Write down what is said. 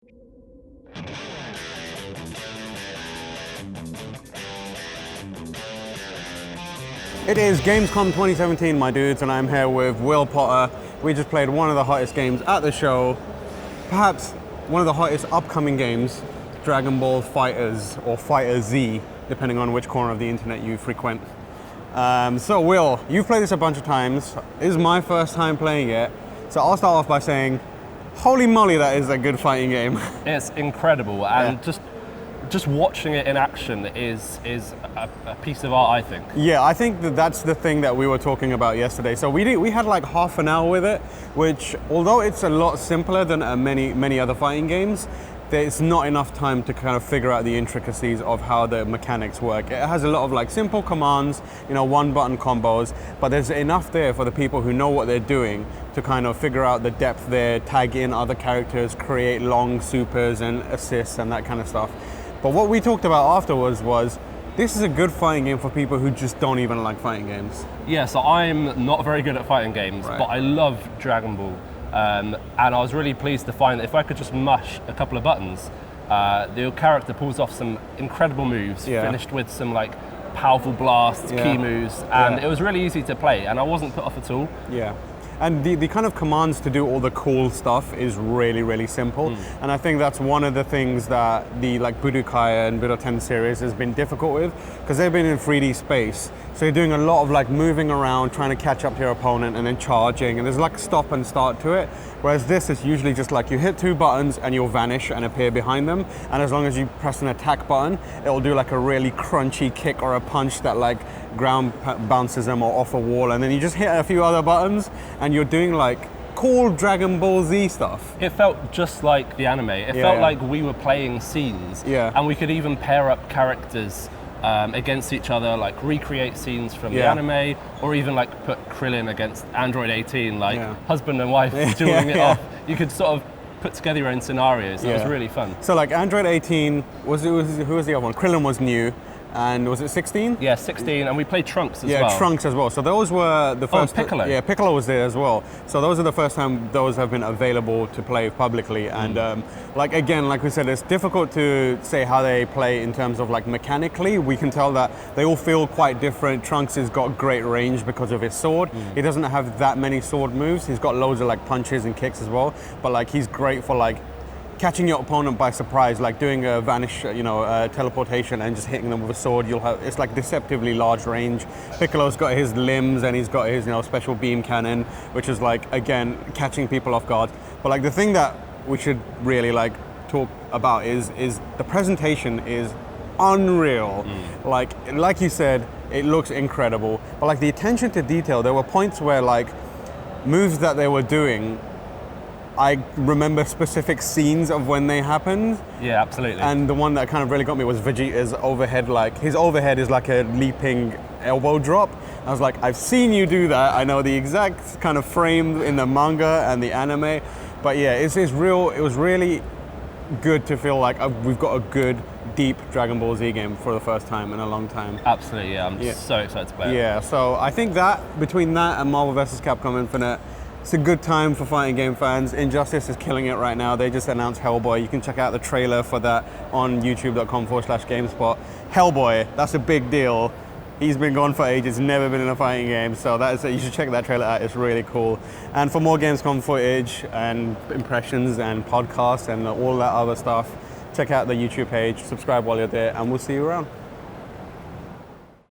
It is Gamescom 2017, my dudes, and I'm here with Will Potter. We just played one of the hottest games at the show, perhaps one of the hottest upcoming games, Dragon Ball FighterZ, or FighterZ, depending on which corner of the internet you frequent. So Will, you've played this a bunch of times. This is my first time playing it, so I'll start off by saying, holy moly, that is a good fighting game. It's incredible, and just watching it in action is a piece of art, I think. Yeah, I think that's the thing that we were talking about yesterday. So we had like half an hour with it, which although it's a lot simpler than many other fighting games, there's not enough time to kind of figure out the intricacies of how the mechanics work. It has a lot of like simple commands, one button combos, but there's enough there for the people who know what they're doing to kind of figure out the depth there, tag in other characters, create long supers and assists and that kind of stuff. But what we talked about afterwards was, this is a good fighting game for people who just don't even like fighting games. Yeah, so I'm not very good at fighting games, Right. but I love Dragon Ball. And I was really pleased to find that if I could just mash a couple of buttons, the character pulls off some incredible moves, finished with some like powerful blasts, key moves, and it was really easy to play, and I wasn't put off at all. Yeah. And the kind of commands to do all the cool stuff is really, really simple. And I think that's one of the things that the like Budokai and Budoten series has been difficult with, because they've been in 3D space. So you're doing a lot of like moving around, trying to catch up to your opponent and then charging, and there's like stop and start to it. Whereas this is usually just like you hit two buttons and you'll vanish and appear behind them. And as long as you press an attack button, it'll do like a really crunchy kick or a punch that like ground bounces them or off a wall. And then you just hit a few other buttons and you're doing like cool Dragon Ball Z stuff. It felt just like the anime. It felt like we were playing scenes, and we could even pair up characters against each other, like recreate scenes from the anime, or even like put Krillin against Android 18, like husband and wife dueling it off. You could sort of put together your own scenarios. It was really fun. So like Android 18, who was the other one? Krillin was new. And was it 16? Yeah, 16, and we played Trunks as well. Yeah, Trunks as well. So those were the first... Oh, Piccolo. Yeah, Piccolo was there as well. So those are the first time those have been available to play publicly. And like we said, it's difficult to say how they play in terms of like mechanically. We can tell that they all feel quite different. Trunks has got great range because of his sword. He doesn't have that many sword moves. He's got loads of like punches and kicks as well. But like he's great for like catching your opponent by surprise, like doing a vanish, teleportation and just hitting them with a sword. It's like deceptively large range. Piccolo's got his limbs and he's got his, special beam cannon, which is like, again, catching people off guard. But like the thing that we should really like talk about is the presentation is unreal. Like you said, it looks incredible. But like the attention to detail, there were points where like moves that they were doing, I remember specific scenes of when they happened. Yeah, absolutely. And the one that kind of really got me was Vegeta's overhead. Like his overhead is like a leaping elbow drop. I was like, I've seen you do that. I know the exact kind of frame in the manga and the anime. But yeah, it was really good to feel like we've got a good, deep Dragon Ball Z game for the first time in a long time. Absolutely, yeah. I'm so excited to play it. Yeah, so I think that between that and Marvel vs. Capcom Infinite, it's a good time for fighting game fans. Injustice is killing it right now. They just announced Hellboy. You can check out the trailer for that on youtube.com/GameSpot. Hellboy, that's a big deal. He's been gone for ages, never been in a fighting game, so you should check that trailer out. It's really cool. And for more Gamescom footage and impressions and podcasts and all that other stuff, check out the YouTube page, subscribe while you're there, and we'll see you around.